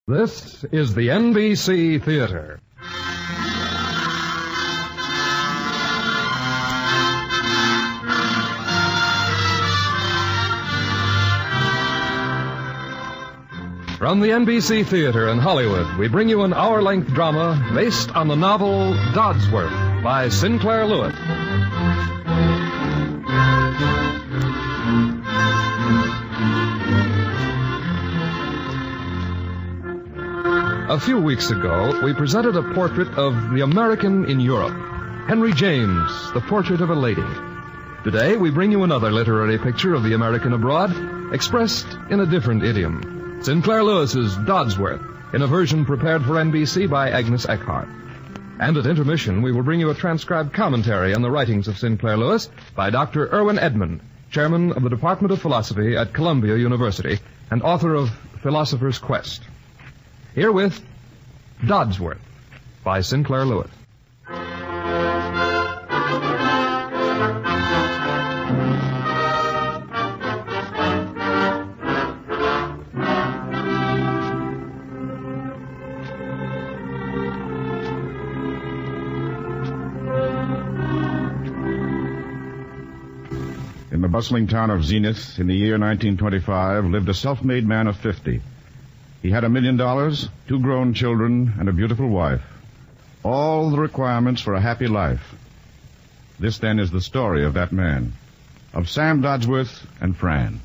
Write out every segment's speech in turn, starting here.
This is the NBC Theater. From the NBC Theater in Hollywood, we bring you an hour-length drama based on the novel Dodsworth by Sinclair Lewis. A few weeks ago, we presented a portrait of the American in Europe, Henry James, The Portrait of a Lady. Today, we bring you another literary picture of the American abroad, expressed in a different idiom. Sinclair Lewis's Dodsworth, in a version prepared for NBC by Agnes Eckhart. And at intermission, we will bring you a transcribed commentary on the writings of Sinclair Lewis by Dr. Irwin Edmond, chairman of the Department of Philosophy at Columbia University and author of Philosopher's Quest. Herewith, Dodsworth by Sinclair Lewis. In the bustling town of Zenith, in the year 1925, lived a self-made man of 50. He had $1 million, 2 grown children, and a beautiful wife. All the requirements for a happy life. This, then, is the story of that man, of Sam Dodsworth and Fran.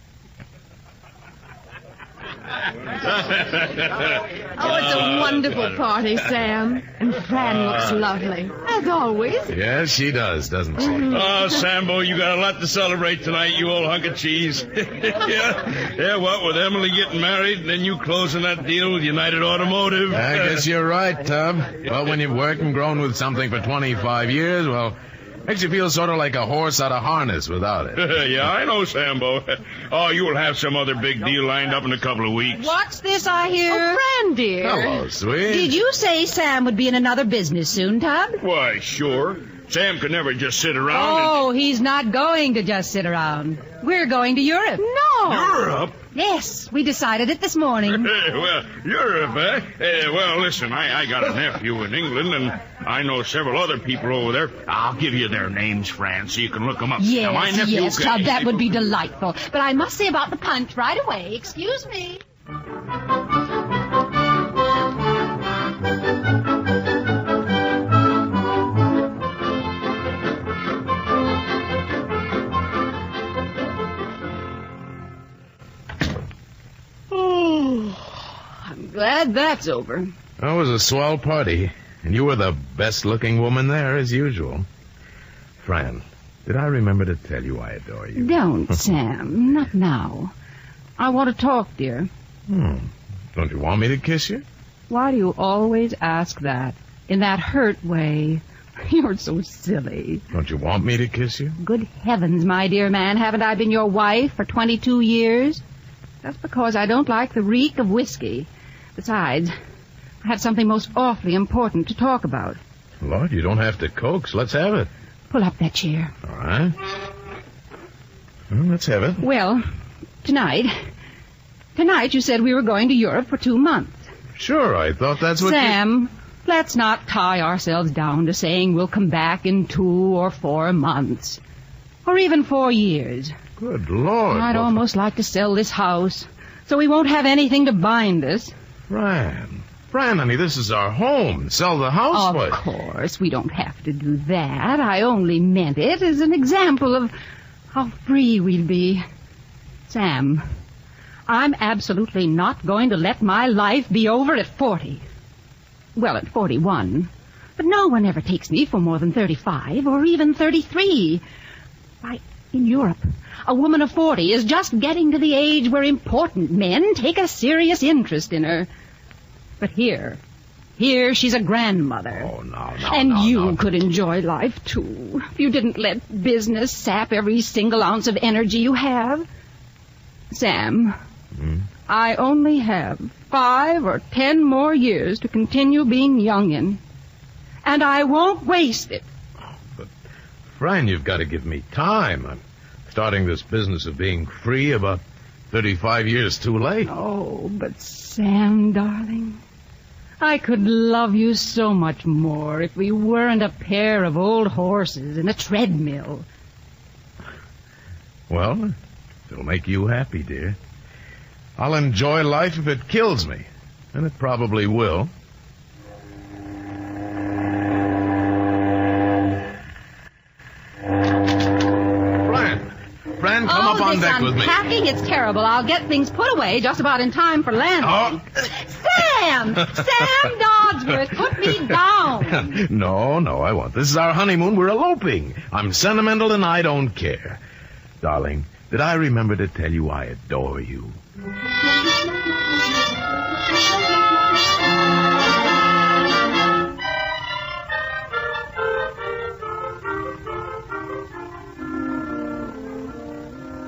Oh, it's a wonderful party, Sam. And Fran looks lovely, as always. Yes, she does, doesn't she? Oh, Sambo, you got a lot to celebrate tonight, you old hunk of cheese. Yeah, what, with Emily getting married and then you closing that deal with United Automotive? I guess you're right, Tub. Well, when you've worked and grown with something for 25 years, well, makes you feel sort of like a horse out of harness without it. Yeah, I know, Sambo. Oh, you will have some other big deal lined up in a couple of weeks. What's this I hear? Oh, Fran, dear. Hello, sweet. Did you say Sam would be in another business soon, Tub? Why, sure. Sam could never just sit around Oh, he's not going to just sit around. We're going to Europe. No. Europe? Yes, we decided it this morning. Well, Europe, eh? Well, listen, I got a nephew in England, and I know several other people over there. I'll give you their names, Fran, so you can look them up. Now, my nephew Yes, Tub, that would be delightful. But I must say about the punch right away. Excuse me. Glad that's over. That was a swell party, and you were the best-looking woman there, as usual. Fran, did I remember to tell you I adore you? Don't, Sam. Not now. I want to talk, dear. Don't you want me to kiss you? Why do you always ask that? In that hurt way. You're so silly. Don't you want me to kiss you? Good heavens, my dear man, haven't I been your wife for 22 years? That's because I don't like the reek of whiskey. Besides, I have something most awfully important to talk about. Lord, you don't have to coax. Let's have it. Pull up that chair. All right. Well, let's have it. Well, tonight you said we were going to Europe for 2 months. Sure, I thought that's what Sam, let's not tie ourselves down to saying we'll come back in 2 or 4 months. Or even 4 years. Good Lord. I'd almost like to sell this house so we won't have anything to bind us. Fran, honey, this is our home. Sell the house. Of course, we don't have to do that. I only meant it as an example of how free we'd be. Sam, I'm absolutely not going to let my life be over at 40. Well, at 41. But no one ever takes me for more than 35 or even 33. Why, in Europe, a woman of 40 is just getting to the age where important men take a serious interest in her. But here she's a grandmother. Oh, no. And you could enjoy life, too, if you didn't let business sap every single ounce of energy you have. Sam, I only have 5 or 10 more years to continue being young in. And I won't waste it. But, Fran, you've got to give me time. I'm starting this business of being free about 35 years too late. Oh, but Sam, darling, I could love you so much more if we weren't a pair of old horses in a treadmill. Well, it'll make you happy, dear. I'll enjoy life if it kills me, and it probably will. Fran, come up on deck with me. Unpacking, it's terrible. I'll get things put away just about in time for landing. Oh. Sam Dodsworth, put me down. No, I won't. This is our honeymoon. We're eloping. I'm sentimental and I don't care. Darling, did I remember to tell you I adore you?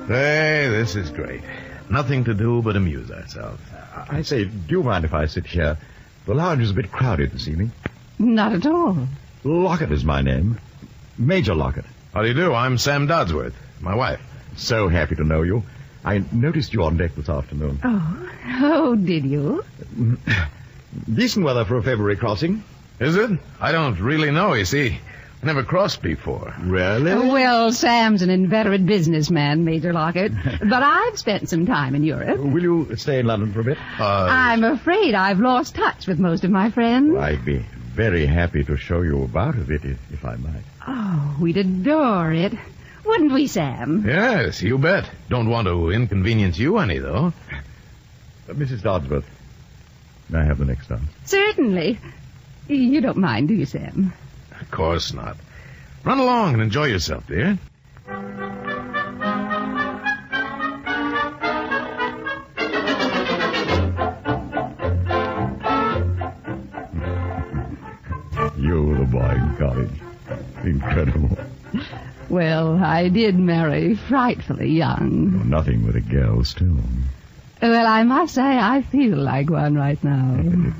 Hey, this is great. Nothing to do but amuse ourselves. I say, do you mind if I sit here? The lounge is a bit crowded this evening. Not at all. Lockett is my name. Major Lockett. How do you do? I'm Sam Dodsworth, my wife. So happy to know you. I noticed you on deck this afternoon. Oh, did you? Decent weather for a February crossing. Is it? I don't really know, you see. I never crossed before. Really? Well, Sam's an inveterate businessman, Major Lockett. But I've spent some time in Europe. Will you stay in London for a bit? I'm afraid I've lost touch with most of my friends. I'd be very happy to show you about a bit, if I might. Oh, we'd adore it. Wouldn't we, Sam? Yes, you bet. Don't want to inconvenience you any, though. Mrs. Dodsworth, may I have the next dance? Certainly. You don't mind, do you, Sam? Of course not. Run along and enjoy yourself, dear. You, the boy in college. Incredible. Well, I did marry frightfully young. Nothing but a girl still. Well, I must say I feel like one right now.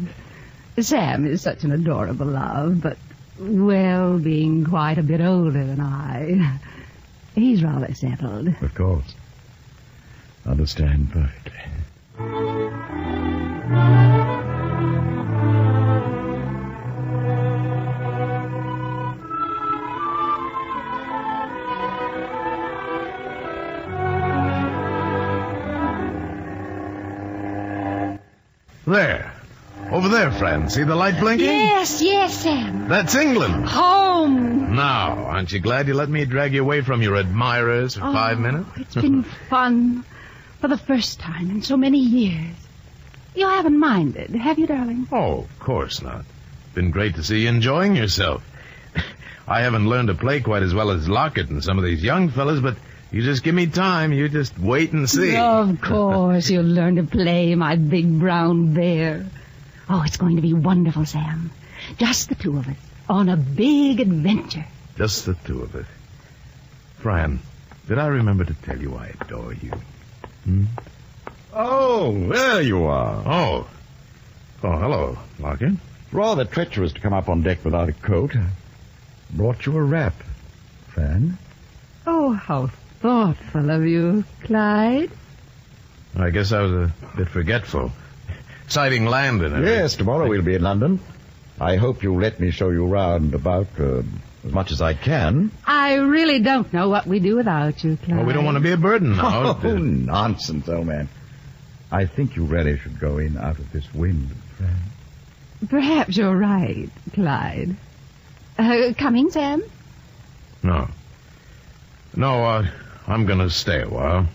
Sam is such an adorable love, but, well, being quite a bit older than I, he's rather settled. Of course. Understand perfectly. There. Over there, friend. See the light blinking? Yes, Sam. That's England. Home. Now, aren't you glad you let me drag you away from your admirers for 5 minutes? It's been fun for the first time in so many years. You haven't minded, have you, darling? Oh, of course not. Been great to see you enjoying yourself. I haven't learned to play quite as well as Lockett and some of these young fellas, but you just give me time. You just wait and see. Of course you'll learn to play, my big brown bear. Oh, it's going to be wonderful, Sam. Just the two of us on a big adventure. Just the two of us. Fran, did I remember to tell you I adore you? Oh, there you are. Oh, hello, Lockett. Rather treacherous to come up on deck without a coat. Brought you a wrap, Fran. Oh, how thoughtful of you, Clyde. I guess I was a bit forgetful. Sighting land and everything. Yes, tomorrow we'll be in London. I hope you'll let me show you round about as much as I can. I really don't know what we do without you, Clyde. Well, we don't want to be a burden now. Oh, nonsense, old man. I think you really should go in out of this wind, Fran. Perhaps you're right, Clyde. Coming, Sam? No, I'm going to stay a while.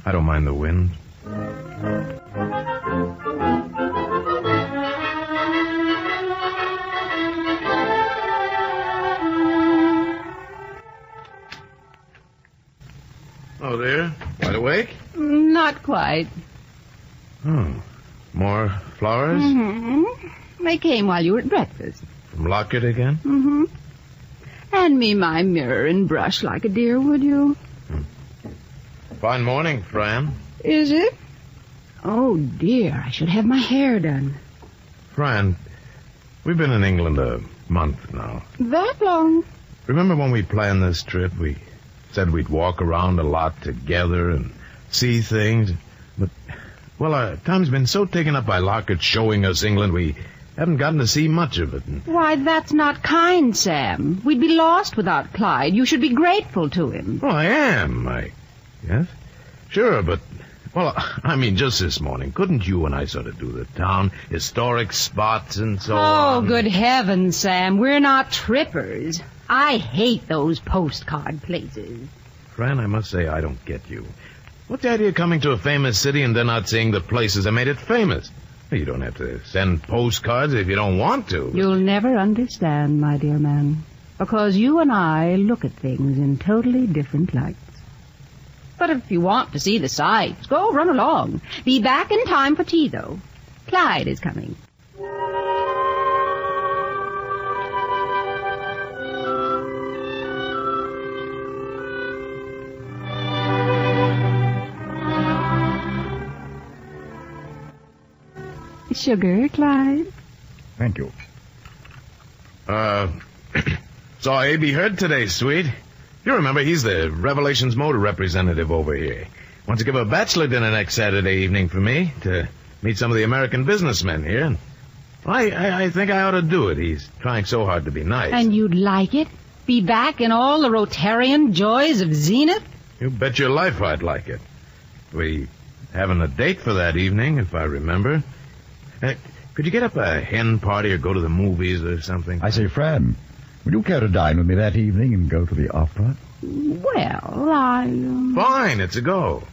I don't mind the wind. Oh, there. Wide awake? Not quite. Oh, more flowers? Mm-hmm. They came while you were at breakfast. From Lockett again? Mm-hmm. Hand me my mirror and brush like a dear, would you? Fine morning, Fran. Is it? Oh, dear, I should have my hair done. Fran, we've been in England a month now. That long? Remember when we planned this trip, we said we'd walk around a lot together and see things? But, well, time's been so taken up by Lockett showing us England, we haven't gotten to see much of it. Why, that's not kind, Sam. We'd be lost without Clyde. You should be grateful to him. Well, I am. Yes? Sure, but, well, I mean, just this morning, couldn't you and I sort of do the town, historic spots and so on? Oh, good heavens, Sam. We're not trippers. I hate those postcard places. Fran, I must say I don't get you. What's the idea of coming to a famous city and then not seeing the places that made it famous? You don't have to send postcards if you don't want to. You'll never understand, my dear man, because you and I look at things in totally different lights. But if you want to see the sights, go run along. Be back in time for tea, though. Clyde is coming. Sugar, Clyde? Thank you. Saw A.B. Heard today, sweet. You remember, he's the Revelations Motor representative over here. Wants to give a bachelor dinner next Saturday evening for me to meet some of the American businessmen here. I think I ought to do it. He's trying so hard to be nice. And you'd like it? Be back in all the Rotarian joys of Zenith? You bet your life I'd like it. We having a date for that evening, if I remember. Could you get up a hen party or go to the movies or something? I say, Fran, would you care to dine with me that evening and go to the opera? Well, I... Fine, it's a go.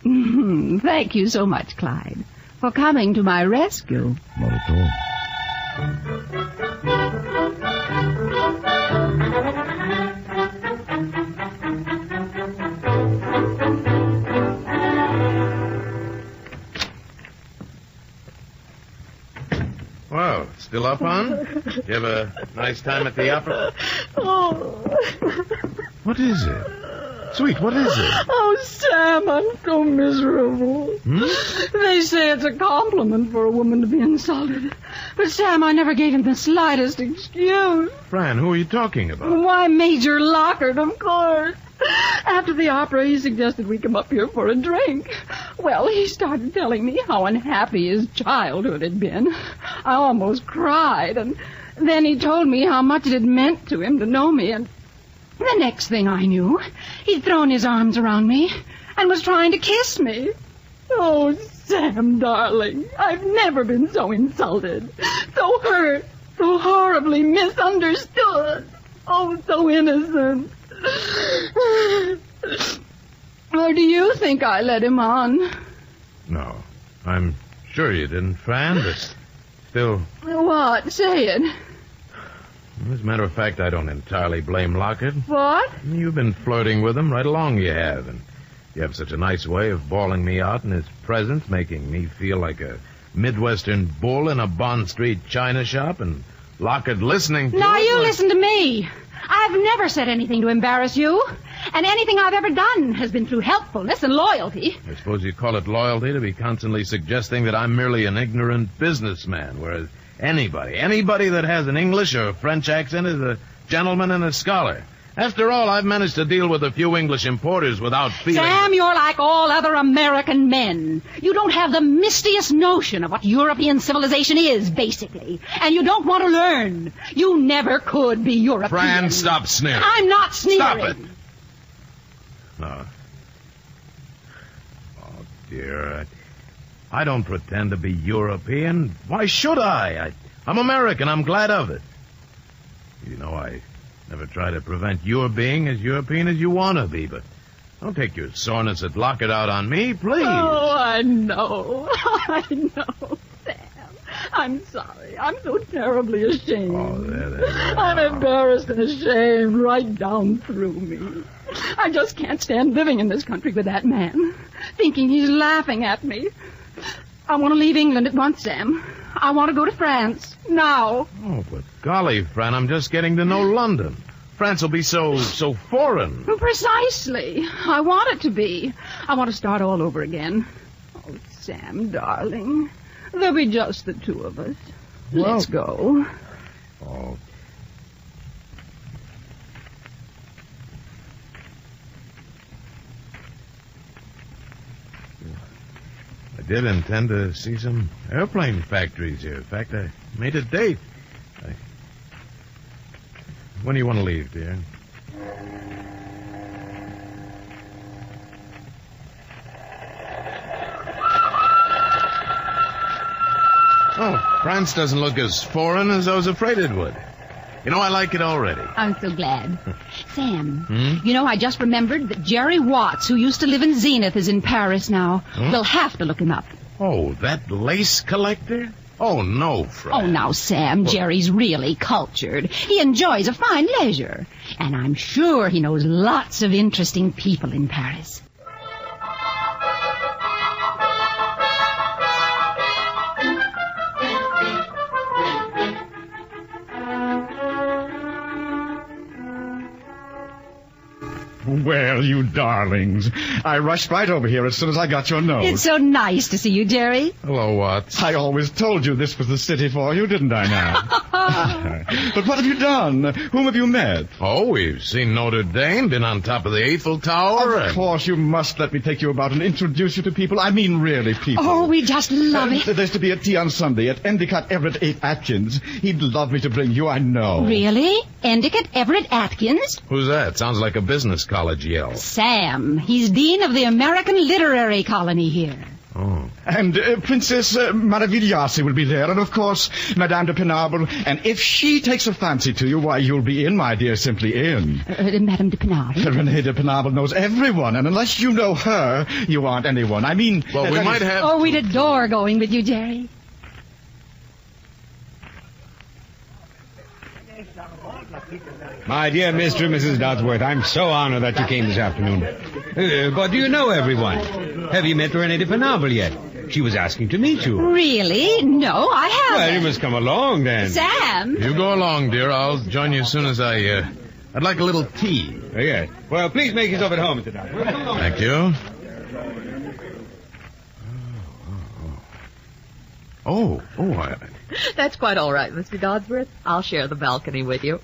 Thank you so much, Clyde, for coming to my rescue. Not at all. Well, still up, hon? You have a nice time at the opera? Oh. What is it? Sweet, what is it? Oh, Sam, I'm so miserable. They say it's a compliment for a woman to be insulted. But, Sam, I never gave him the slightest excuse. Fran, who are you talking about? Why, Major Lockard, of course. After the opera, he suggested we come up here for a drink. Well, he started telling me how unhappy his childhood had been. I almost cried, and then he told me how much it had meant to him to know me, and the next thing I knew, he'd thrown his arms around me and was trying to kiss me. Oh, Sam, darling, I've never been so insulted, so hurt, so horribly misunderstood. Oh, so innocent. Or do you think I led him on? No, I'm sure you didn't, Fran, but still... What? Say it. As a matter of fact, I don't entirely blame Lockett. What? You've been flirting with him right along, you have, and you have such a nice way of bawling me out in his presence, making me feel like a Midwestern bull in a Bond Street china shop, and Lockett listening to Now it. you listen to me. I've never said anything to embarrass you, and anything I've ever done has been through helpfulness and loyalty. I suppose you call it loyalty to be constantly suggesting that I'm merely an ignorant businessman, whereas anybody that has an English or French accent is a gentleman and a scholar. After all, I've managed to deal with a few English importers without feeling... Sam, you're like all other American men. You don't have the mistiest notion of what European civilization is, basically. And you don't want to learn. You never could be European. Fran, stop sneering. I'm not sneering. Stop it. Oh, dear. I don't pretend to be European. Why should I? I'm American. I'm glad of it. You know, I never try to prevent your being as European as you want to be, but don't take your soreness at Lockett out on me, please. Oh, I know. I know, Sam. I'm sorry. I'm so terribly ashamed. Oh, there. I'm embarrassed and ashamed right down through me. I just can't stand living in this country with that man, thinking he's laughing at me. I want to leave England at once, Sam. I want to go to France. Now. Oh, but golly, Fran, I'm just getting to know London. France will be so foreign. Precisely. I want it to be. I want to start all over again. Oh, Sam, darling. There'll be just the two of us. Well, let's go. Oh. did intend to see some airplane factories here. In fact, I made a date. When do you want to leave, dear? Oh, France doesn't look as foreign as I was afraid it would. You know, I like it already. I'm so glad. Sam, you know, I just remembered that Jerry Watts, who used to live in Zenith, is in Paris now. We'll have to look him up. Oh, that lace collector? Oh, no, Fran. Oh, now, Sam, Jerry's really cultured. He enjoys a fine leisure. And I'm sure he knows lots of interesting people in Paris. Well, you darlings. I rushed right over here as soon as I got your note. It's so nice to see you, Jerry. Hello, Watts. I always told you this was the city for you, didn't I now? But what have you done? Whom have you met? Oh, we've seen Notre Dame, been on top of the Eiffel Tower. Of course, you must let me take you about and introduce you to people. I mean, really, people. Oh, we just love it. There's to be a tea on Sunday at Endicott Everett Atkins. He'd love me to bring you, I know. Really? Endicott Everett Atkins? Who's that? Sounds like a business college yell. Sam. He's dean of the American Literary Colony here. Oh. And Princess Maravigliasi will be there, and of course, Madame de Penable. And if she takes a fancy to you, why, you'll be in, my dear, simply in. Madame de Penable? Renée de Penable knows everyone, and unless you know her, you aren't anyone. I mean... Well, we might have... Oh, we'd adore going with you, Jerry. My dear Mr. and Mrs. Dodsworth, I'm so honored that you came this afternoon. But do you know everyone? Have you met Renée de Penable yet? She was asking to meet you. Really? No, I haven't. Well, you must come along, then. Sam! You go along, dear. I'll join you as soon as I'd like a little tea. Yes. Well, please make yourself at home, Mr. Dodsworth. Thank you. That's quite all right, Mr. Dodsworth. I'll share the balcony with you.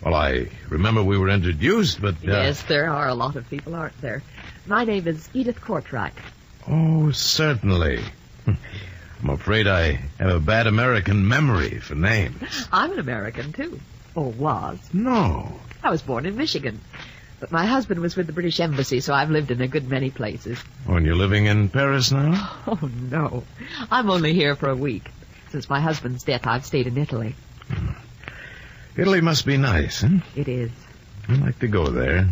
Well, I remember we were introduced, but... Yes, there are a lot of people, aren't there? My name is Edith Courtright. Oh, certainly. I'm afraid I have a bad American memory for names. I'm an American, too. Or was. No. I was born in Michigan. But my husband was with the British Embassy, so I've lived in a good many places. Oh, and you're living in Paris now? Oh, no. I'm only here for a week. Since my husband's death, I've stayed in Italy. Italy must be nice, huh? It is. I'd like to go there.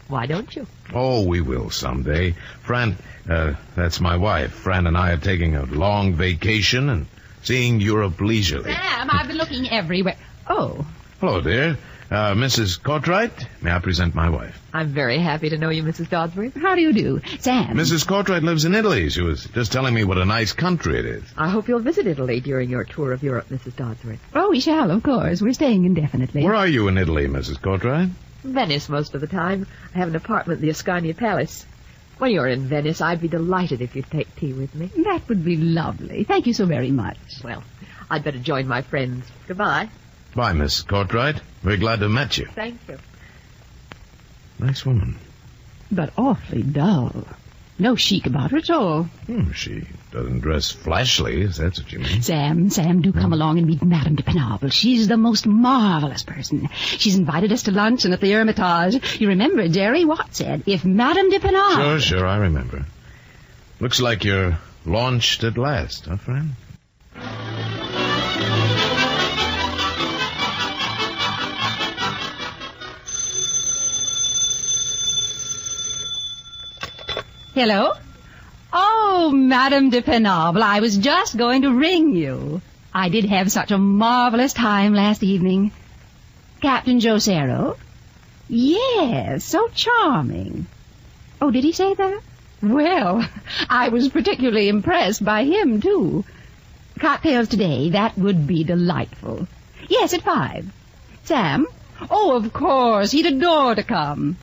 Why don't you? Oh, we will someday. Fran, that's my wife. Fran and I are taking a long vacation and seeing Europe leisurely. Sam, I've been looking everywhere. Oh. Hello, dear. Mrs. Courtright, may I present my wife? I'm very happy to know you, Mrs. Dodsworth. How do you do? Sam. Mrs. Courtright lives in Italy. She was just telling me what a nice country it is. I hope you'll visit Italy during your tour of Europe, Mrs. Dodsworth. Oh, we shall, of course. We're staying indefinitely. Where are you in Italy, Mrs. Courtright? Venice most of the time. I have an apartment at the Ascania Palace. When you're in Venice, I'd be delighted if you'd take tea with me. That would be lovely. Thank you so very much. Well, I'd better join my friends. Goodbye. Bye, Miss Courtright. Very glad to have met you. Thank you. Nice woman. But awfully dull. No chic about her at all. She doesn't dress flashily, if that's what you mean. Sam, do come along and meet Madame de Penable. She's the most marvelous person. She's invited us to luncheon at the Hermitage. You remember Jerry Watt said, if Madame de Penable... Sure, I remember. Looks like you're launched at last, huh, friend? Hello? Oh, Madame de Penable, I was just going to ring you. I did have such a marvelous time last evening. Captain Josero? Yes, so charming. Oh, did he say that? Well, I was particularly impressed by him, too. Cocktails today, that would be delightful. Yes, at 5. Sam? Oh, of course, he'd adore to come.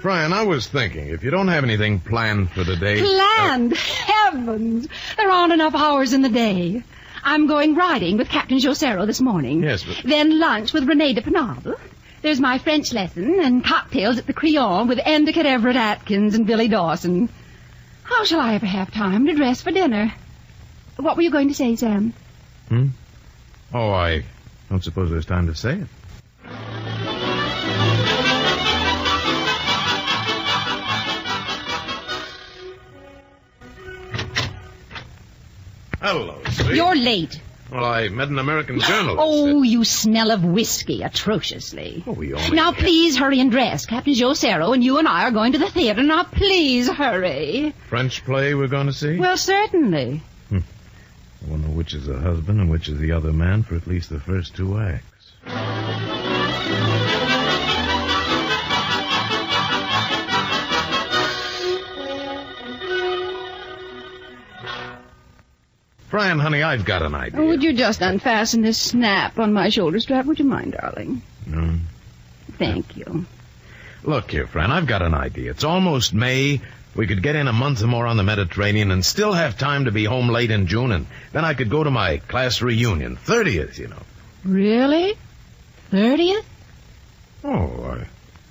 Brian, I was thinking, if you don't have anything planned for today... Planned? Heavens! There aren't enough hours in the day. I'm going riding with Captain Josero this morning. Yes, but... Then lunch with Renée de Penable. There's my French lesson and cocktails at the Creole with Endicott Everett Atkins and Billy Dawson. How shall I ever have time to dress for dinner? What were you going to say, Sam? Oh, I don't suppose there's time to say it. Hello, sweet. You're late. Well, I met an American journalist. Oh, you smell of whiskey atrociously. Oh, we only... Now, please hurry and dress. Captain Joe Cerro and you and I are going to the theater. Now, please hurry. French play we're going to see? Well, certainly. I wonder which is the husband and which is the other man for at least the first 2 acts. Fran, honey, I've got an idea. Oh, would you just unfasten this snap on my shoulder strap? Would you mind, darling? No. Thank you. Look here, Fran, I've got an idea. It's almost May. We could get in a month or more on the Mediterranean and still have time to be home late in June, and then I could go to my class reunion, 30th, you know. Really? 30th? Oh,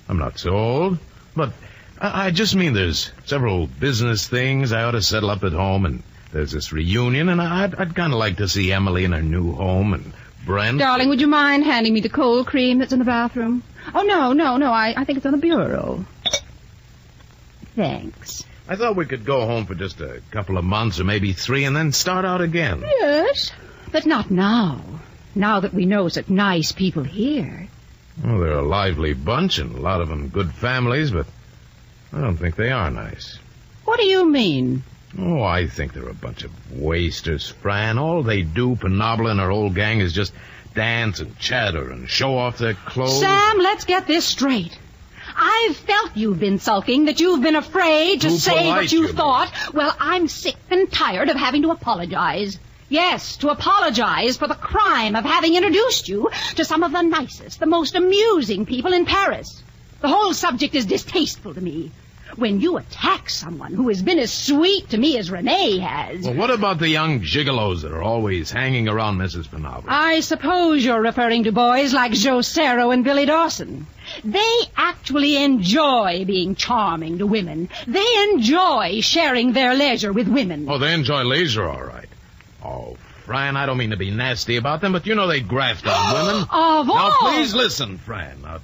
I'm not so old. But I just mean there's several business things I ought to settle up at home, and there's this reunion, and I'd kind of like to see Emily in her new home, and Brent. Darling, would you mind handing me the cold cream that's in the bathroom? Oh, no. I think it's on the bureau. Thanks. I thought we could go home for just a couple of months or maybe 3 and then start out again. Yes, but not now. Now that we know such nice people here. Well, they're a lively bunch and a lot of them good families, but I don't think they are nice. What do you mean? Oh, I think they're a bunch of wasters, Fran. All they do, Penobla and her old gang, is just dance and chatter and show off their clothes. Sam, let's get this straight. I've felt you've been sulking, that you've been afraid to say what you thought. Well, I'm sick and tired of having to apologize. Yes, to apologize for the crime of having introduced you to some of the nicest, the most amusing people in Paris. The whole subject is distasteful to me. When you attack someone who has been as sweet to me as Renee has... Well, what about the young gigolos that are always hanging around Mrs. Penobla? I suppose you're referring to boys like Joe Cerro and Billy Dawson. They actually enjoy being charming to women. They enjoy sharing their leisure with women. Oh, they enjoy leisure, all right. Oh, Fran, I don't mean to be nasty about them, but you know they graft on women. Now, please listen, Fran. Now,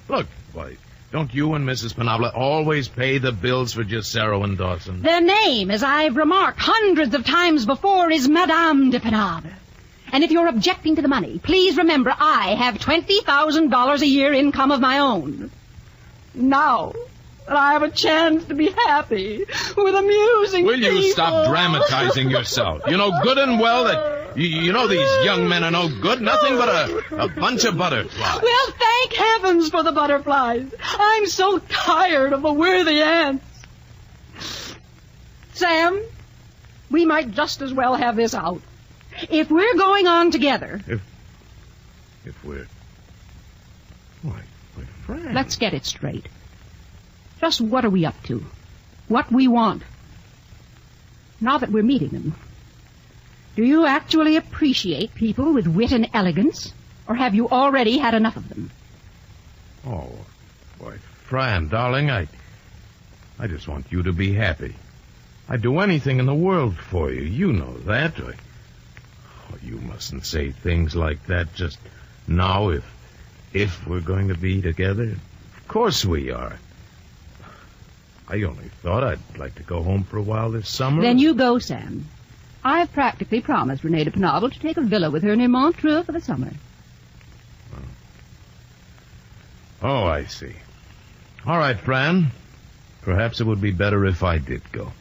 look, boy, don't you and Mrs. Penobla always pay the bills for just Cerro and Dawson? Their name, as I've remarked hundreds of times before, is Madame de Penobla. And if you're objecting to the money, please remember I have $20,000 a year income of my own. Now that I have a chance to be happy with amusing Will you people. stop dramatizing yourself? You know good and well that you know these young men are no good, nothing but a bunch of butterflies. Well, thank heavens for the butterflies. I'm so tired of the worthy ants. Sam, we might just as well have this out. If we're going on together... If we're... Why, Fran... Let's get it straight. Just what are we up to? What we want? Now that we're meeting them, do you actually appreciate people with wit and elegance? Or have you already had enough of them? Oh, boy, Fran, darling, I just want you to be happy. I'd do anything in the world for you. You know that. You mustn't say things like that just now if we're going to be together. Of course we are. I only thought I'd like to go home for a while this summer. Then you go, Sam. I've practically promised Renee de Penobla to take a villa with her near Montreux for the summer. Oh, I see. All right, Fran. Perhaps it would be better if I did go.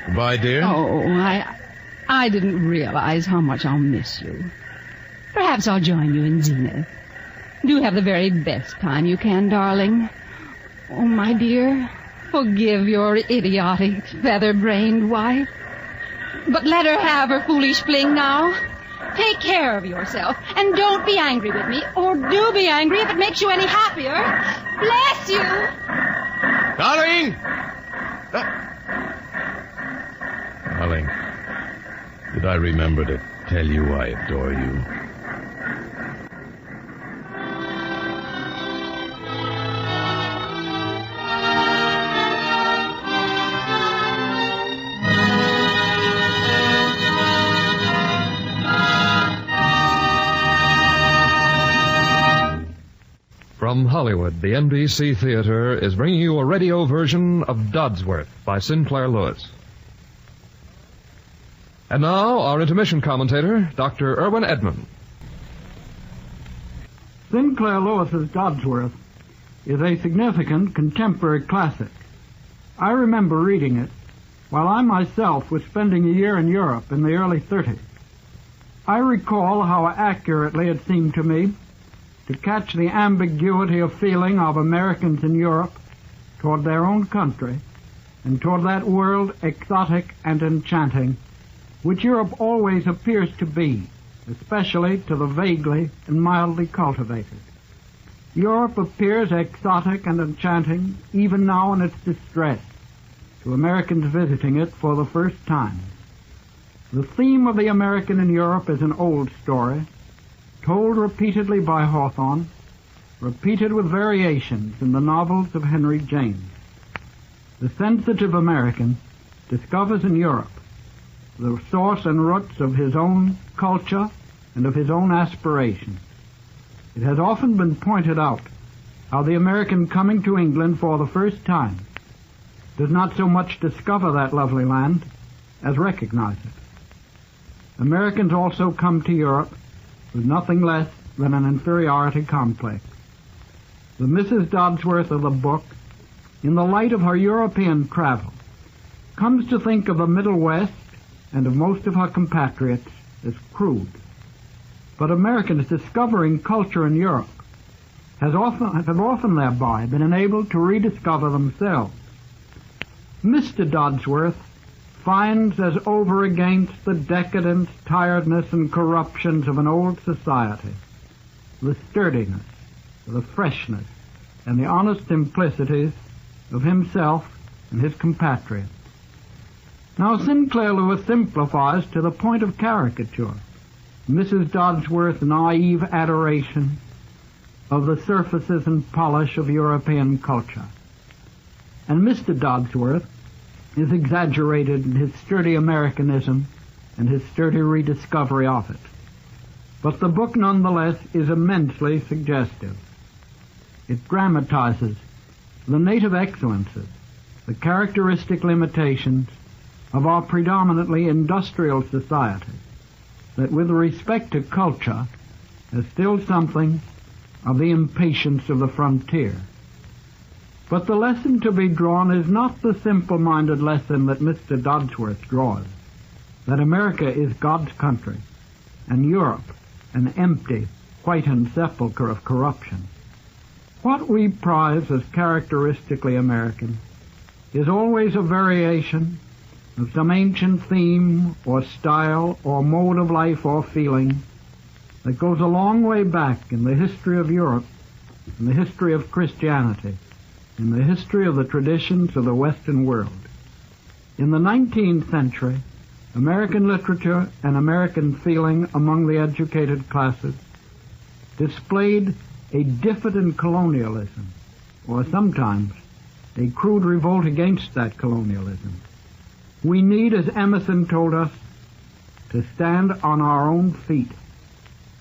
Goodbye, dear. Oh, I didn't realize how much I'll miss you. Perhaps I'll join you in Zenith. Do have the very best time you can, darling. Oh, my dear, forgive your idiotic, feather-brained wife. But let her have her foolish fling now. Take care of yourself, and don't be angry with me, or do be angry if it makes you any happier. Bless you! Darling! Could I remember to tell you I adore you? From Hollywood, the NBC Theater is bringing you a radio version of Dodsworth by Sinclair Lewis. And now, our intermission commentator, Dr. Irwin Edmond. Sinclair Lewis's Dodsworth is a significant contemporary classic. I remember reading it while I myself was spending a year in Europe in the early 30s. I recall how accurately it seemed to me to catch the ambiguity of feeling of Americans in Europe toward their own country and toward that world exotic and enchanting which Europe always appears to be, especially to the vaguely and mildly cultivated. Europe appears exotic and enchanting even now in its distress to Americans visiting it for the first time. The theme of the American in Europe is an old story, told repeatedly by Hawthorne, repeated with variations in the novels of Henry James. The sensitive American discovers in Europe the source and roots of his own culture and of his own aspirations. It has often been pointed out how the American coming to England for the first time does not so much discover that lovely land as recognize it. Americans also come to Europe with nothing less than an inferiority complex. The Mrs. Dodsworth of the book, in the light of her European travel, comes to think of the Middle West and of most of her compatriots as crude. But Americans discovering culture in Europe have often thereby been enabled to rediscover themselves. Mr. Dodsworth finds as over against the decadence, tiredness, and corruptions of an old society the sturdiness, the freshness, and the honest simplicities of himself and his compatriots. Now, Sinclair Lewis simplifies to the point of caricature Mrs. Dodsworth's naive adoration of the surfaces and polish of European culture. And Mr. Dodsworth is exaggerated in his sturdy Americanism and his sturdy rediscovery of it. But the book, nonetheless, is immensely suggestive. It dramatizes the native excellences, the characteristic limitations of our predominantly industrial society, that with respect to culture is still something of the impatience of the frontier. But the lesson to be drawn is not the simple-minded lesson that Mr. Dodsworth draws, that America is God's country, and Europe an empty, whitened sepulchre of corruption. What we prize as characteristically American is always a variation of some ancient theme or style or mode of life or feeling that goes a long way back in the history of Europe, in the history of Christianity, in the history of the traditions of the Western world. In the 19th century, American literature and American feeling among the educated classes displayed a diffident colonialism, or sometimes a crude revolt against that colonialism. We need, as Emerson told us, to stand on our own feet.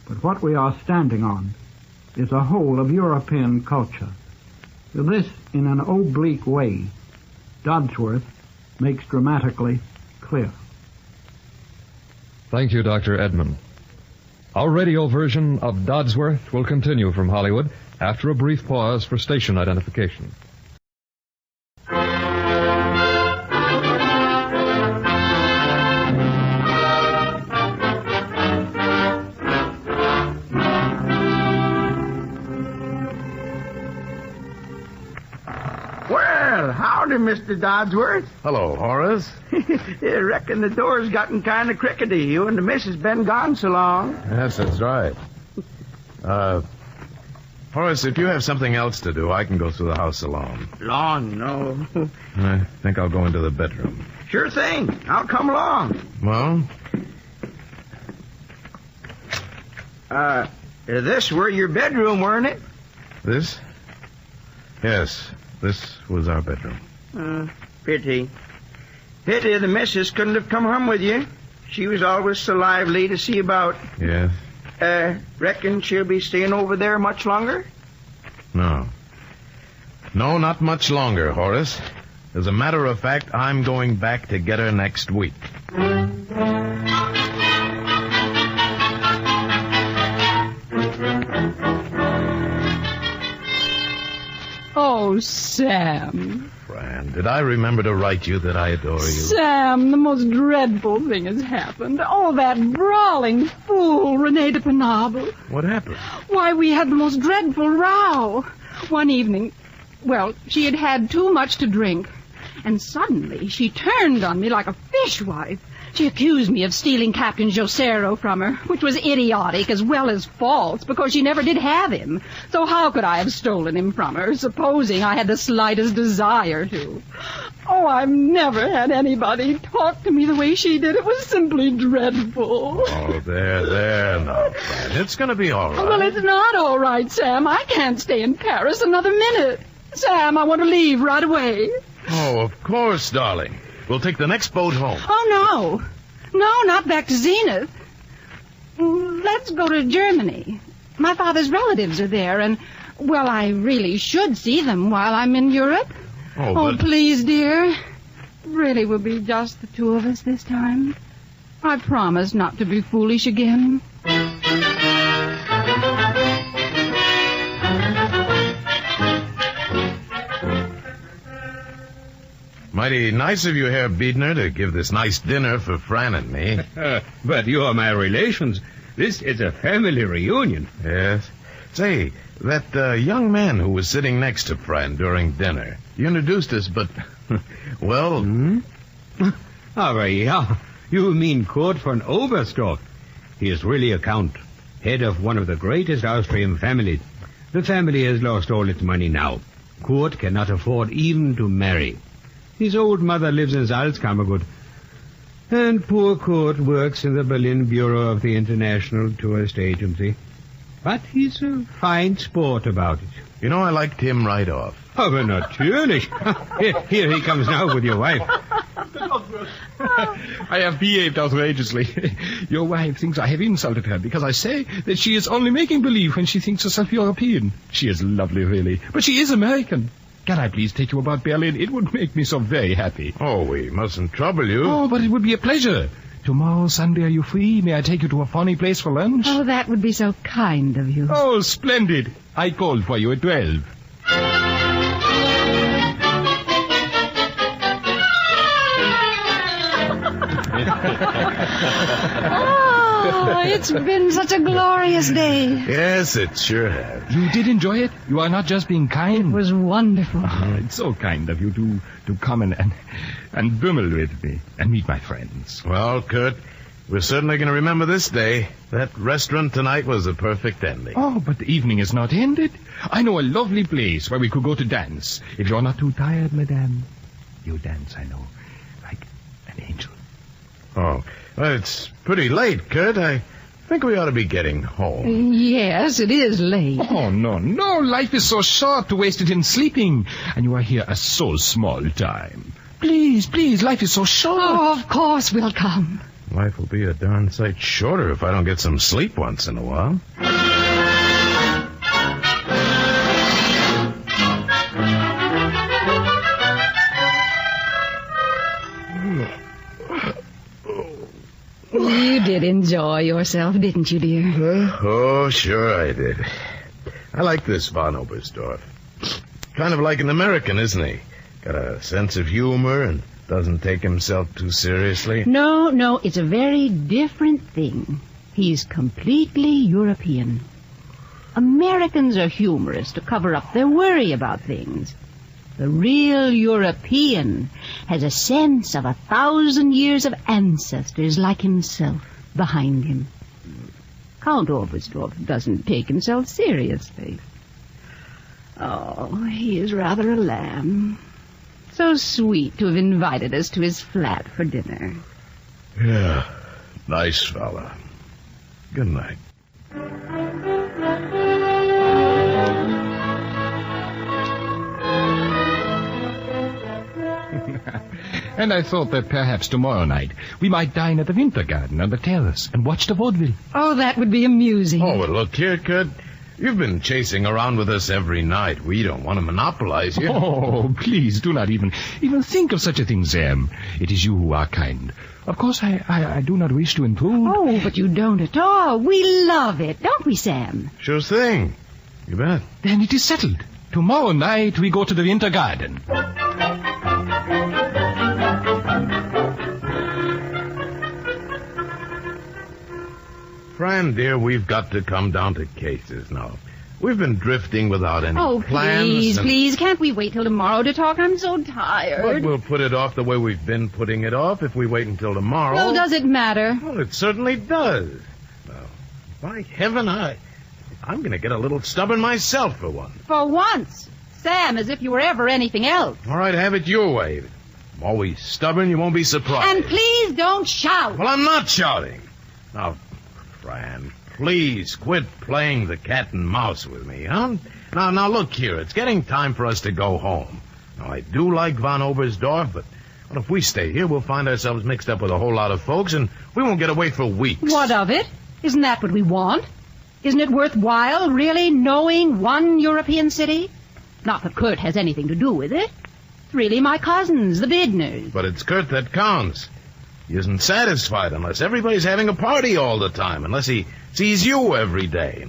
But what we are standing on is a whole of European culture. So this, in an oblique way, Dodsworth makes dramatically clear. Thank you, Dr. Edmond. Our radio version of Dodsworth will continue from Hollywood after a brief pause for station identification. Well, howdy, Mr. Dodsworth. Hello, Horace. I reckon the door's gotten kind of crickety. You and the missus been gone so long. Yes, that's right. Horace, if you have something else to do, I can go through the house alone. Long, no. I think I'll go into the bedroom. Sure thing. I'll come along. Well, This were your bedroom, weren't it? This? Yes, this was our bedroom. Pity. Pity the missus couldn't have come home with you. She was always so lively to see about. Yes? Reckon she'll be staying over there much longer? No. No, not much longer, Horace. As a matter of fact, I'm going back to get her next week. Oh, Sam. Fran, did I remember to write you that I adore you? Sam, the most dreadful thing has happened. Oh, that brawling fool, Rene de Penable. What happened? Why, we had the most dreadful row. One evening, well, she had had too much to drink. And suddenly she turned on me like a fishwife. She accused me of stealing Captain Josero from her, which was idiotic as well as false, because she never did have him. So how could I have stolen him from her, supposing I had the slightest desire to? Oh, I've never had anybody talk to me the way she did. It was simply dreadful. Oh, there, now, Fran. It's going to be all right. Well, it's not all right, Sam. I can't stay in Paris another minute. Sam, I want to leave right away. Oh, of course, darling. We'll take the next boat home. Oh, no. No, not back to Zenith. Let's go to Germany. My father's relatives are there, and, well, I really should see them while I'm in Europe. Oh, please, dear. Really, we'll be just the two of us this time. I promise not to be foolish again. Mighty nice of you, Herr Biedner, to give this nice dinner for Fran and me. But you are my relations. This is a family reunion. Yes. Say, that young man who was sitting next to Fran during dinner, you introduced us, but, well... Oh, yeah. You mean Kurt von Oberstdorf. He is really a count, head of one of the greatest Austrian families. The family has lost all its money now. Kurt cannot afford even to marry. His old mother lives in Salzkammergut. And poor Kurt works in the Berlin Bureau of the International Tourist Agency. But he's a fine sport about it. You know, I liked him right off. Aber natürlich. Here he comes now with your wife. I have behaved outrageously. Your wife thinks I have insulted her because I say that she is only making believe when she thinks herself European. She is lovely, really. But she is American. Can I please take you about Berlin? It would make me so very happy. Oh, we mustn't trouble you. Oh, but it would be a pleasure. Tomorrow, Sunday, are you free? May I take you to a funny place for lunch? Oh, that would be so kind of you. Oh, splendid. I called for you at 12. Oh, it's been such a glorious day. Yes, it sure has. You did enjoy it? You are not just being kind? It was wonderful. Oh, it's so kind of you to come and bummel with me and meet my friends. Well, Kurt, we're certainly going to remember this day. That restaurant tonight was a perfect ending. Oh, but the evening is not ended. I know a lovely place where we could go to dance. If you're not too tired, madame, you dance, I know, like an angel. Oh, well, it's pretty late, Kurt. I think we ought to be getting home. Yes, it is late. Oh, no. Life is so short to waste it in sleeping. And you are here a so small time. Please, life is so short. Oh, of course we'll come. Life will be a darn sight shorter if I don't get some sleep once in a while. You did enjoy yourself, didn't you, dear? Oh, sure I did. I like this von Oberstdorf. Kind of like an American, isn't he? Got a sense of humor and doesn't take himself too seriously. No, it's a very different thing. He's completely European. Americans are humorous to cover up their worry about things. The real European has a sense of 1,000 years of ancestors like himself behind him. Count Oberstdorf doesn't take himself seriously. Oh, he is rather a lamb. So sweet to have invited us to his flat for dinner. Yeah, nice fella. Good night. And I thought that perhaps tomorrow night we might dine at the Winter Garden on the terrace and watch the vaudeville. Oh, that would be amusing. Oh, well, look here, Kurt. You've been chasing around with us every night. We don't want to monopolize you. Oh, please do not even think of such a thing, Sam. It is you who are kind. Of course, I do not wish to intrude. Oh, but you don't at all. We love it, don't we, Sam? Sure thing. You bet. Then it is settled. Tomorrow night we go to the Winter Garden. Fran, dear, we've got to come down to cases now. We've been drifting without any Oh, plans. please, can't we wait till tomorrow to talk? I'm so tired. But we'll put it off the way we've been putting it off if we wait until tomorrow. Well, does it matter? Well, it certainly does. Well, by heaven, I'm going to get a little stubborn myself for once. For once? Sam, as if you were ever anything else. All right, have it your way. I'm always stubborn, you won't be surprised. And please don't shout. Well, I'm not shouting. Now, Fran, please quit playing the cat and mouse with me, huh? Now, look here. It's getting time for us to go home. Now, I do like Von Oberstdorf, but if we stay here, we'll find ourselves mixed up with a whole lot of folks, and we won't get away for weeks. What of it? Isn't that what we want? Isn't it worthwhile, really, knowing one European city? Not that Kurt has anything to do with it. It's really my cousins, the Bidners. But it's Kurt that counts. He isn't satisfied unless everybody's having a party all the time, unless he sees you every day,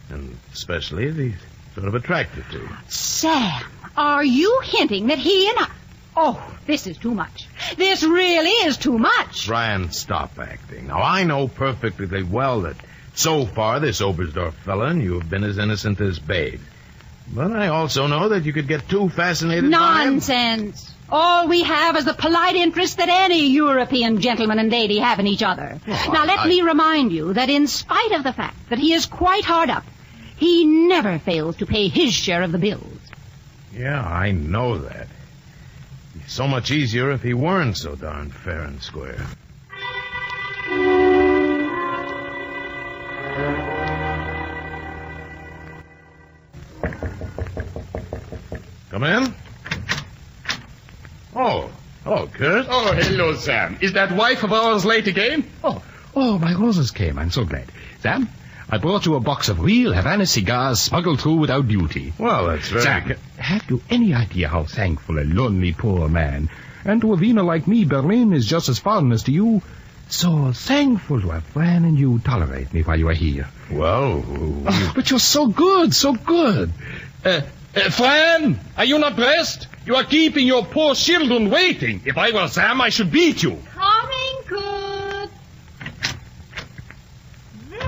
and especially if he's sort of attracted to you. Sam, are you hinting that he and I... Oh, this is too much. This really is too much. Fran, stop acting. Now, I know perfectly well that so far this Oberstdorf fella and you have been as innocent as babes. But I also know that you could get too fascinated by him. Nonsense. All we have is the polite interest that any European gentleman and lady have in each other. Well, now, let me remind you that in spite of the fact that he is quite hard up, he never fails to pay his share of the bills. Yeah, I know that. It'd be so much easier if he weren't so darn fair and square. Come in. Oh, Kurt. Oh, hello, Sam. Is that wife of ours late again? Oh, my roses came. I'm so glad. Sam, I brought you a box of real Havana cigars smuggled through without duty. Well, that's very... Sam, have you any idea how thankful a lonely poor man, and to a Wiener like me, Berlin is just as fond as to you, so thankful to have Fran and you tolerate me while you are here. Well... but you're so good, so good. Fran, are you not dressed? You are keeping your poor children waiting. If I were Sam, I should beat you. Coming good.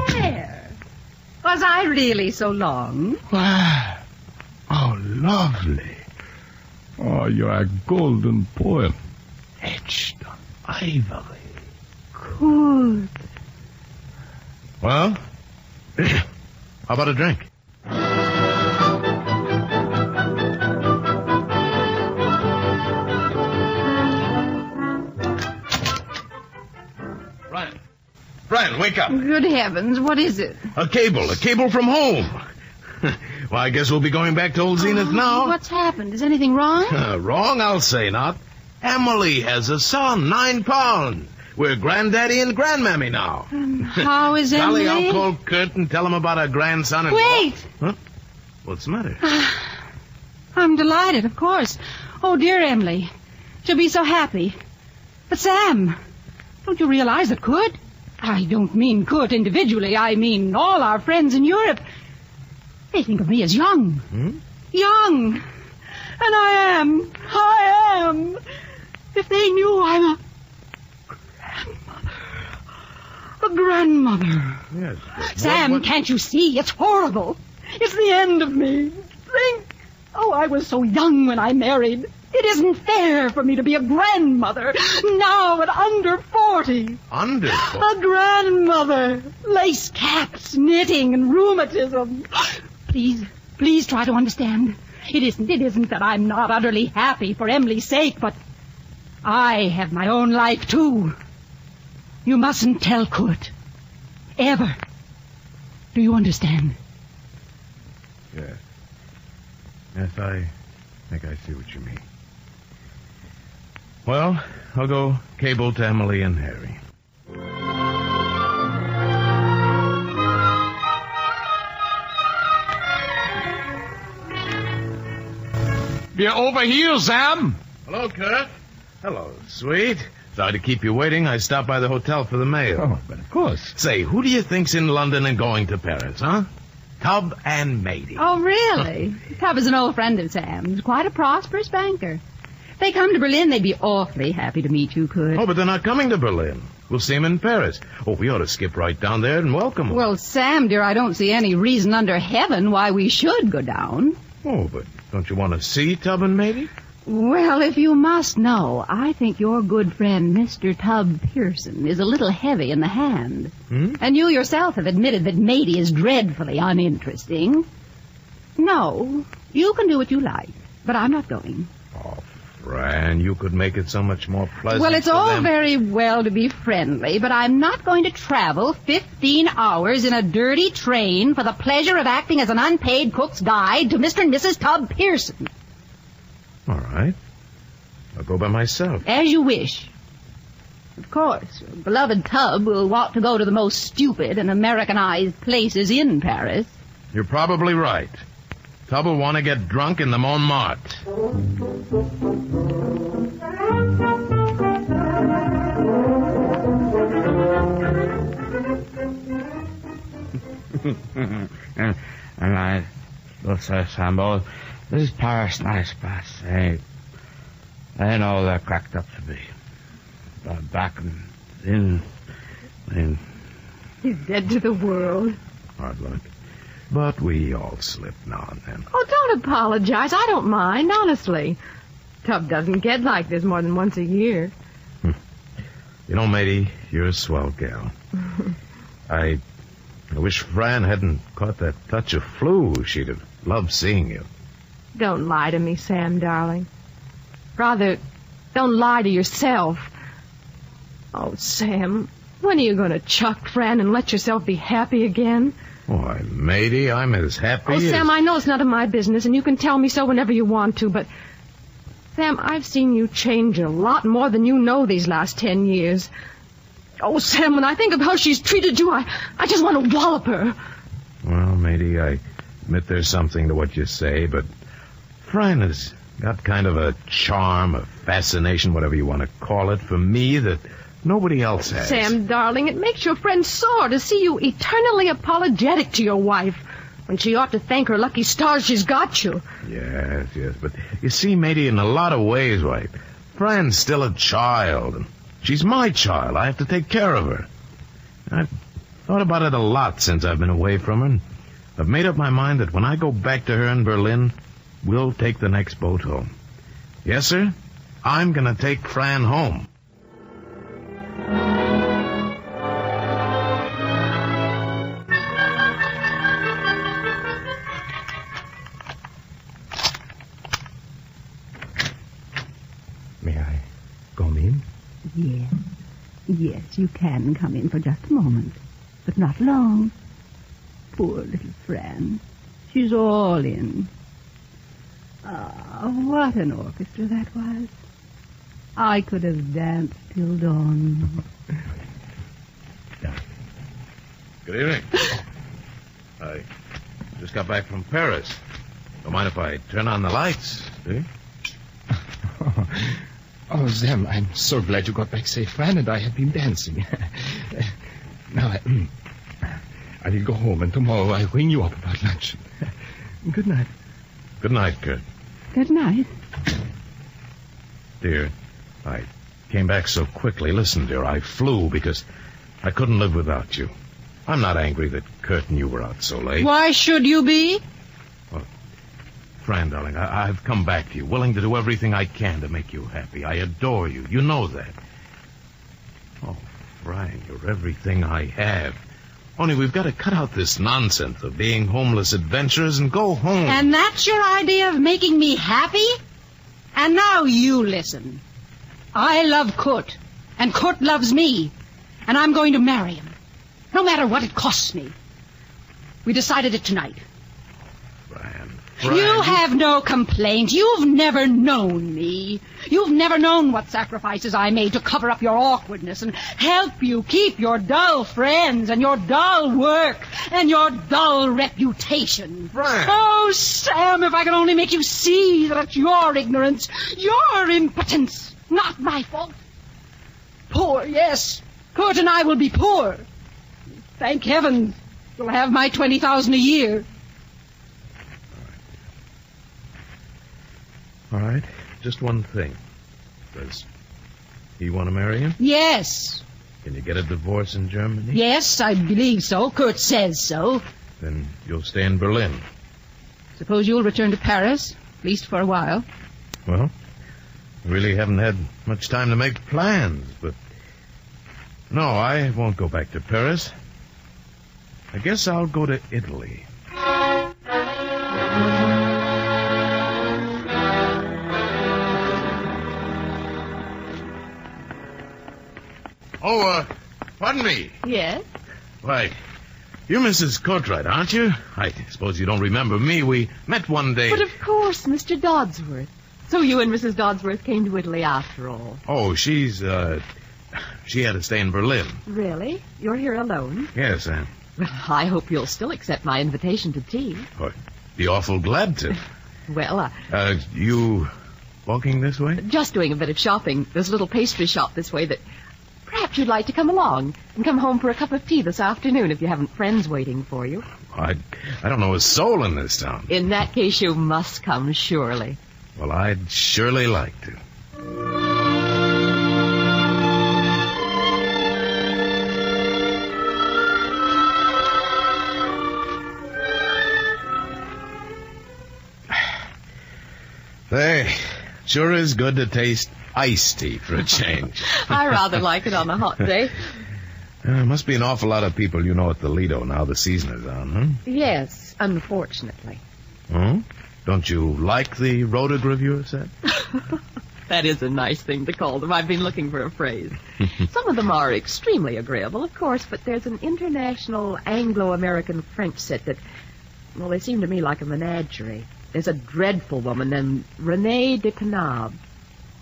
There. Was I really so long? Ah, oh, lovely. Oh, you're a golden poem. Etched on ivory. Good. Well, how about a drink? Brian, wake up. Good heavens, what is it? A cable from home. Well, I guess we'll be going back to old Zenith now. What's happened? Is anything wrong? Wrong, I'll say not. Emily has a son, 9 pounds. We're granddaddy and grandmammy now. How is Emily? Golly, I'll call Kurt and tell him about our grandson. Wait! Huh? What's the matter? I'm delighted, of course. Oh, dear Emily. She'll be so happy. But Sam, don't you realize that Kurt... I don't mean Kurt individually. I mean all our friends in Europe. They think of me as young. Young. And I am. If they knew I'm a grandmother. Yes. Sam, can't you see? It's horrible. It's the end of me. Think. Oh, I was so young when I married. It isn't fair for me to be a grandmother now at under 40. Under 40? A grandmother. Lace caps, knitting, and rheumatism. Please try to understand. It isn't that I'm not utterly happy for Emily's sake, but I have my own life, too. You mustn't tell Kurt. Ever. Do you understand? Yes. Yes, I think I see what you mean. Well, I'll go cable to Emily and Harry. We're over here, Sam. Hello, Kurt. Hello, sweet. Sorry to keep you waiting. I stopped by the hotel for the mail. Oh, but of course. Say, who do you think's in London and going to Paris, huh? Tub and Matey. Oh, really? Tub is an old friend of Sam's. Quite a prosperous banker. If they come to Berlin, they'd be awfully happy to meet you, Kurt. Oh, but they're not coming to Berlin. We'll see them in Paris. Oh, we ought to skip right down there and welcome them. Well, Sam, dear, I don't see any reason under heaven why we should go down. Oh, but don't you want to see Tub and Matey? Well, if you must know, I think your good friend, Mr. Tub Pearson, is a little heavy in the hand. And you yourself have admitted that Matey is dreadfully uninteresting. No, you can do what you like, but I'm not going. Oh, Fran, you could make it so much more pleasant. Well, it's for all them. very well to be friendly, but I'm not going to travel 15 hours in a dirty train for the pleasure of acting as an unpaid cook's guide to Mr. and Mrs. Tub Pearson. All right. I'll go by myself. As you wish. Of course, beloved Tub will want to go to the most stupid and Americanized places in Paris. You're probably right. Tub will want to get drunk in the Montmartre. and I will say, Sambo, this is Paris nice, but they know they're cracked up to be. Back in. He's dead to the world. Hard luck. But we all slip now and then. Oh, don't apologize. I don't mind, honestly. Tub doesn't get like this more than once a year. You know, Matey, you're a swell gal. I wish Fran hadn't caught that touch of flu. She'd have loved seeing you. Don't lie to me, Sam, darling. Rather, don't lie to yourself. Oh, Sam, when are you going to chuck Fran and let yourself be happy again? Why, Matey, I'm as happy Oh, as... Sam, I know it's none of my business, and you can tell me so whenever you want to, but... Sam, I've seen you change a lot more than you know these last 10 years. Oh, Sam, when I think of how she's treated you, I just want to wallop her. Well, Matey, I admit there's something to what you say, but Fran has got kind of a charm, a fascination, whatever you want to call it, for me that nobody else has. Sam, darling, it makes your friend sore to see you eternally apologetic to your wife when she ought to thank her lucky stars she's got you. Yes, but you see, Matey, in a lot of ways, right, Fran's still a child, and she's my child. I have to take care of her. I've thought about it a lot since I've been away from her, and I've made up my mind that when I go back to her in Berlin, we'll take the next boat home. Yes, sir, I'm going to take Fran home. May I come in? Yes, you can come in for just a moment, but not long. Poor little Fran. She's all in. Ah, what an orchestra that was. I could have danced till dawn. Good evening. I just got back from Paris. Don't mind if I turn on the lights, do you? Oh, Sam, I'm so glad you got back safe. Fran and I have been dancing. Now, I will go home, and tomorrow I'll ring you up about lunch. Good night. Good night, Kurt. Good night. Dear, I came back so quickly. Listen, dear, I flew because I couldn't live without you. I'm not angry that Kurt and you were out so late. Why should you be? Well, Fran, darling, I've come back to you, willing to do everything I can to make you happy. I adore you. You know that. Oh, Fran, you're everything I have. Only we've got to cut out this nonsense of being homeless adventurers and go home. And that's your idea of making me happy? And now you listen. I love Kurt, and Kurt loves me, and I'm going to marry him, no matter what it costs me. We decided it tonight. Fran. You have no complaint. You've never known me. You've never known what sacrifices I made to cover up your awkwardness and help you keep your dull friends and your dull work and your dull reputation. Fran. Oh, Sam, if I could only make you see that it's your ignorance, your impotence, not my fault. Poor, yes. Kurt and I will be poor. Thank heaven you'll have my $20,000 a year. All right. Just one thing. Does he want to marry you? Yes. Can you get a divorce in Germany? Yes, I believe so. Kurt says so. Then you'll stay in Berlin. Suppose you'll return to Paris, at least for a while. Well, I really haven't had much time to make plans, but... No, I won't go back to Paris. I guess I'll go to Italy. Oh, pardon me. Yes? Why, you're Mrs. Courtwright, aren't you? I suppose you don't remember me. We met one day. But of course, Mr. Dodsworth. So you and Mrs. Dodsworth came to Italy after all. Oh, she had to stay in Berlin. Really? You're here alone? Yes, Well, I hope you'll still accept my invitation to tea. I'd be awful glad to. Well, you walking this way? Just doing a bit of shopping. There's a little pastry shop this way that perhaps you'd like to come along and come home for a cup of tea this afternoon if you haven't friends waiting for you. I don't know a soul in this town. In that case, you must come, surely. Well, I'd surely like to. Hey, sure is good to taste iced tea for a change. I rather like it on a hot day. Must be an awful lot of people you know at the Lido now the season is on, huh? Yes, unfortunately. Oh? Don't you like the rotogravure set? That is a nice thing to call them. I've been looking for a phrase. Some of them are extremely agreeable, of course, but there's an international Anglo-American French set that, well, they seem to me like a menagerie. There's a dreadful woman named Renee de Penab.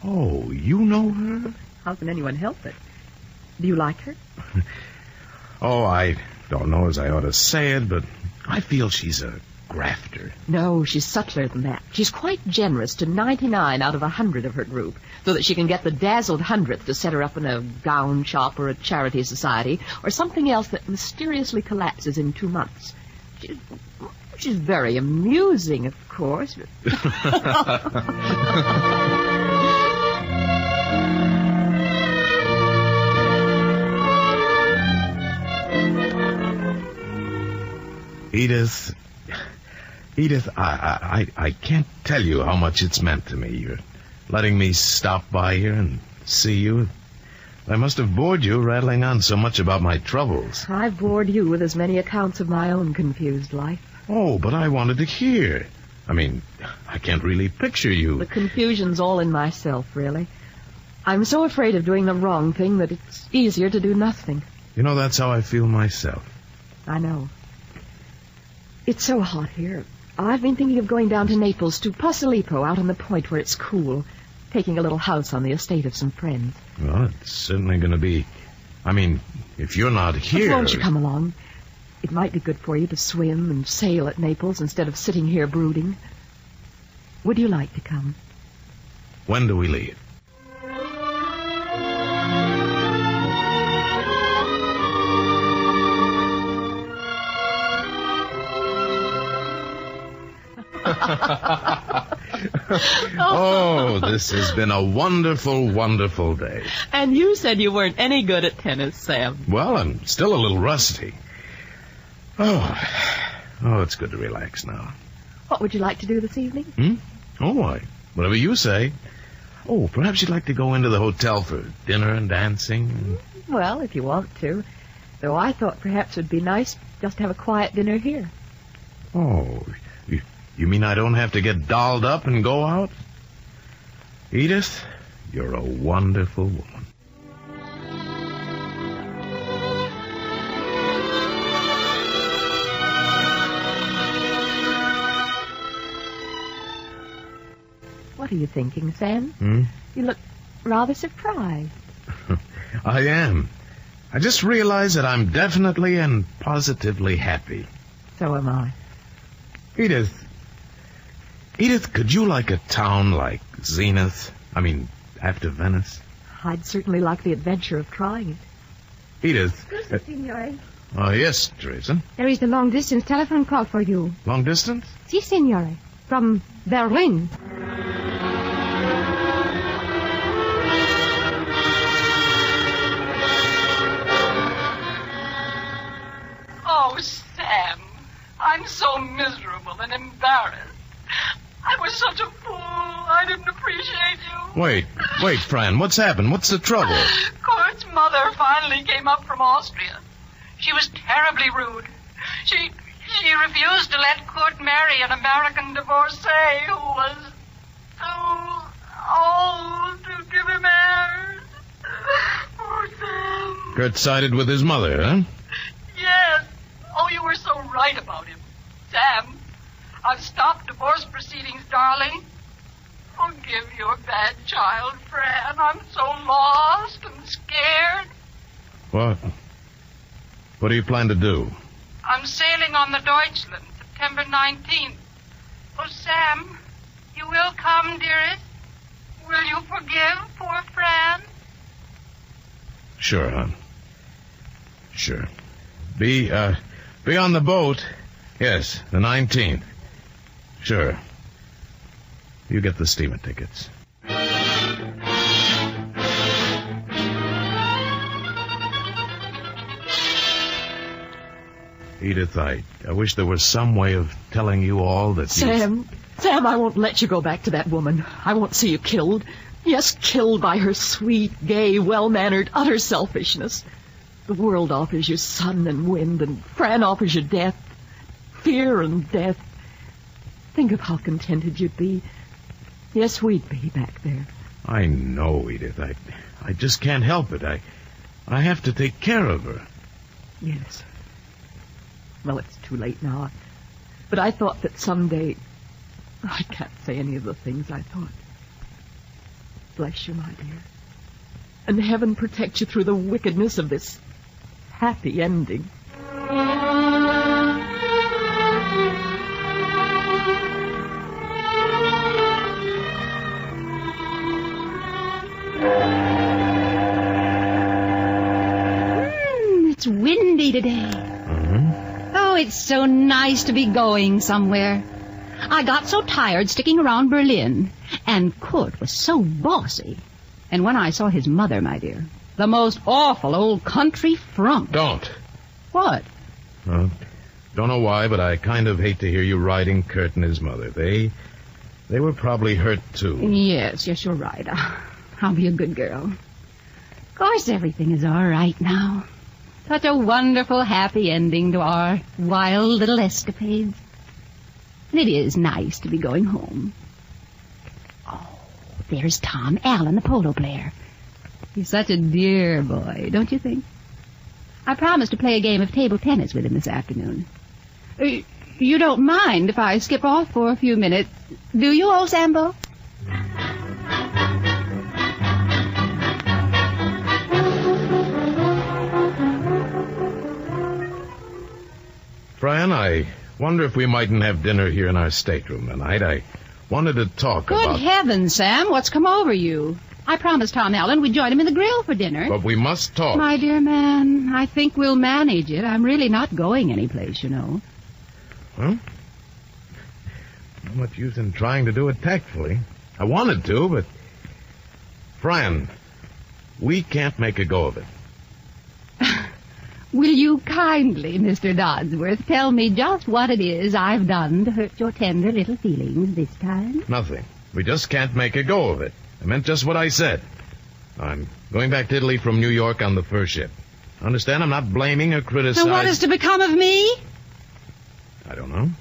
Oh, you know her? How can anyone help it? Do you like her? Oh, I don't know as I ought to say it, but I feel she's a grafter. No, she's subtler than that. She's quite generous to 99 out of 100 of her group, so that she can get the dazzled 100th to set her up in a gown shop or a charity society, or something else that mysteriously collapses in 2 months. She's very amusing, of course. Edith, I can't tell you how much it's meant to me. You're letting me stop by here and see you. I must have bored you rattling on so much about my troubles. I've bored you with as many accounts of my own confused life. Oh, but I wanted to hear. I mean, I can't really picture you. The confusion's all in myself, really. I'm so afraid of doing the wrong thing that it's easier to do nothing. You know, that's how I feel myself. I know. It's so hot here. I've been thinking of going down to Naples to Posillipo, out on the point where it's cool, taking a little house on the estate of some friends. Well, it's certainly going to be... I mean, if you're not here... But won't you come along? It might be good for you to swim and sail at Naples instead of sitting here brooding. Would you like to come? When do we leave? Oh, this has been a wonderful, wonderful day. And you said you weren't any good at tennis, Sam. Well, I'm still a little rusty. Oh, it's good to relax now. What would you like to do this evening? Oh, whatever you say. Oh, perhaps you'd like to go into the hotel for dinner and dancing? Well, if you want to. Though I thought perhaps it would be nice just to have a quiet dinner here. Oh, you mean I don't have to get dolled up and go out? Edith, you're a wonderful woman. What are you thinking, Sam? You look rather surprised. I am. I just realized that I'm definitely and positively happy. So am I. Edith, could you like a town like Zenith? I mean, after Venice? I'd certainly like the adventure of trying it. Edith. Signore. Oh, yes, Teresa. There is the long-distance telephone call for you. Long distance? Si, signore. From Berlin. Oh, Sam, I'm so miserable and embarrassed. I was such a fool. I didn't appreciate you. Wait, Fran, what's happened? What's the trouble? Kurt's mother finally came up from Austria. She was terribly rude. She refused to let Kurt marry an American divorcee who was too old to give him heirs. Oh, Sam. Kurt sided with his mother, huh? Yes. Oh, you were so right about him. Sam, I've stopped divorce proceedings, darling. Forgive your bad child, Fran. I'm so lost and scared. What do you plan to do? I'm sailing on the Deutschland, September 19th. Oh, Sam, you will come, dearest? Will you forgive poor Fran? Sure, hon. Sure. Be on the boat. Yes, the 19th. Sure. You get the steamer tickets. Edith, I wish there was some way of telling you all that Sam, I won't let you go back to that woman. I won't see you killed. Yes, killed by her sweet, gay, well-mannered, utter selfishness. The world offers you sun and wind, and Fran offers you death. Fear and death. Think of how contented you'd be. Yes, we'd be back there. I know, Edith. I just can't help it. I have to take care of her. Yes. Well, it's too late now. But I thought that someday... I can't say any of the things I thought. Bless you, my dear. And heaven protect you through the wickedness of this happy ending. It's windy today. Oh, it's so nice to be going somewhere. I got so tired sticking around Berlin, and Kurt was so bossy. And when I saw his mother, my dear, the most awful old country frump. Don't. What? Well, don't know why, but I kind of hate to hear you riding Kurt and his mother. They were probably hurt, too. Yes, you're right. I'll be a good girl. Of course, everything is all right now. Such a wonderful, happy ending to our wild little escapades. And it is nice to be going home. Oh, there's Tom Allen, the polo player. He's such a dear boy, don't you think? I promised to play a game of table tennis with him this afternoon. You don't mind if I skip off for a few minutes, do you, old Sambo? Fran, I wonder if we mightn't have dinner here in our stateroom tonight. I wanted to talk about... Good heavens, Sam, what's come over you? I promised Tom Allen we'd join him in the grill for dinner. But we must talk. My dear man, I think we'll manage it. I'm really not going anyplace, you know. Well, not much use in trying to do it tactfully. I wanted to, but... Fran, we can't make a go of it. Will you kindly, Mr. Dodsworth, tell me just what it is I've done to hurt your tender little feelings this time? Nothing. We just can't make a go of it. I meant just what I said. I'm going back to Italy from New York on the first ship. Understand? I'm not blaming or criticizing. So what is to become of me? I don't know.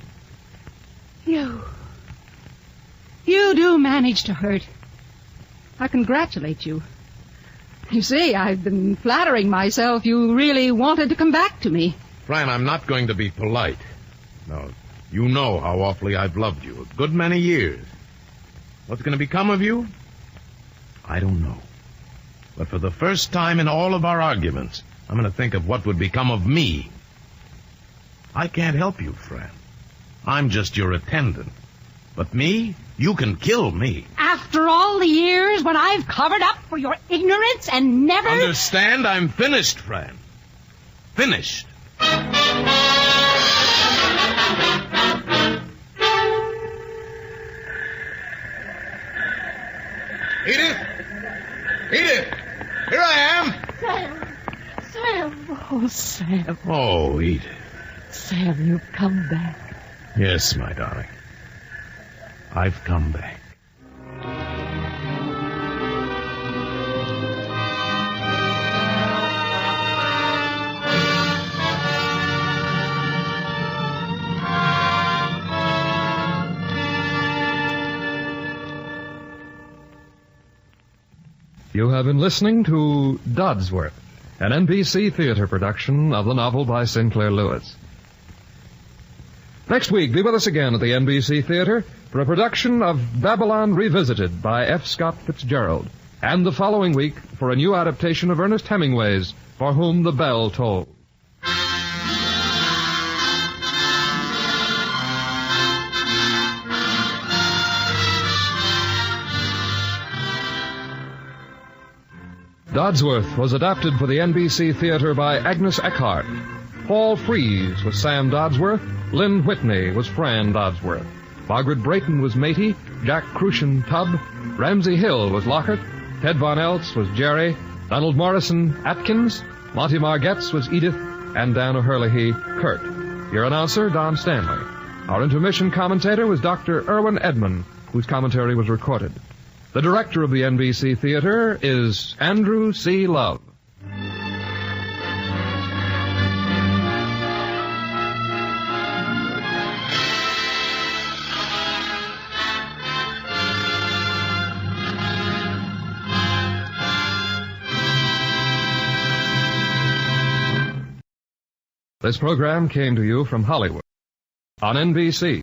You do manage to hurt. I congratulate you. You see, I've been flattering myself you really wanted to come back to me. Fran, I'm not going to be polite. No, you know how awfully I've loved you. A good many years. What's going to become of you? I don't know. But for the first time in all of our arguments, I'm going to think of what would become of me. I can't help you, Fran. I'm just your attendant. But me, you can kill me. After all the years when I've covered up for your ignorance and never... Understand? I'm finished, Fran. Finished. Edith! Edith! Here I am! Sam! Oh, Sam. Oh, Edith. Sam, you've come back. Yes, my darling. I've come back. You have been listening to Dodsworth, an NBC Theater production of the novel by Sinclair Lewis. Next week, be with us again at the NBC Theater for a production of Babylon Revisited by F. Scott Fitzgerald, and the following week for a new adaptation of Ernest Hemingway's For Whom the Bell Tolls. Dodsworth was adapted for the NBC Theater by Agnes Eckhart. Paul Frees was Sam Dodsworth. Lynn Whitney was Fran Dodsworth. Margaret Brayton was Matey. Jack Crucian Tubb. Ramsey Hill was Lockhart. Ted Von Eltz was Jerry. Donald Morrison Atkins. Monty Margetts was Edith. And Dan O'Herlihy Kurt. Your announcer, Don Stanley. Our intermission commentator was Dr. Irwin Edman, whose commentary was recorded. The director of the NBC Theater is Andrew C. Love. This program came to you from Hollywood on NBC.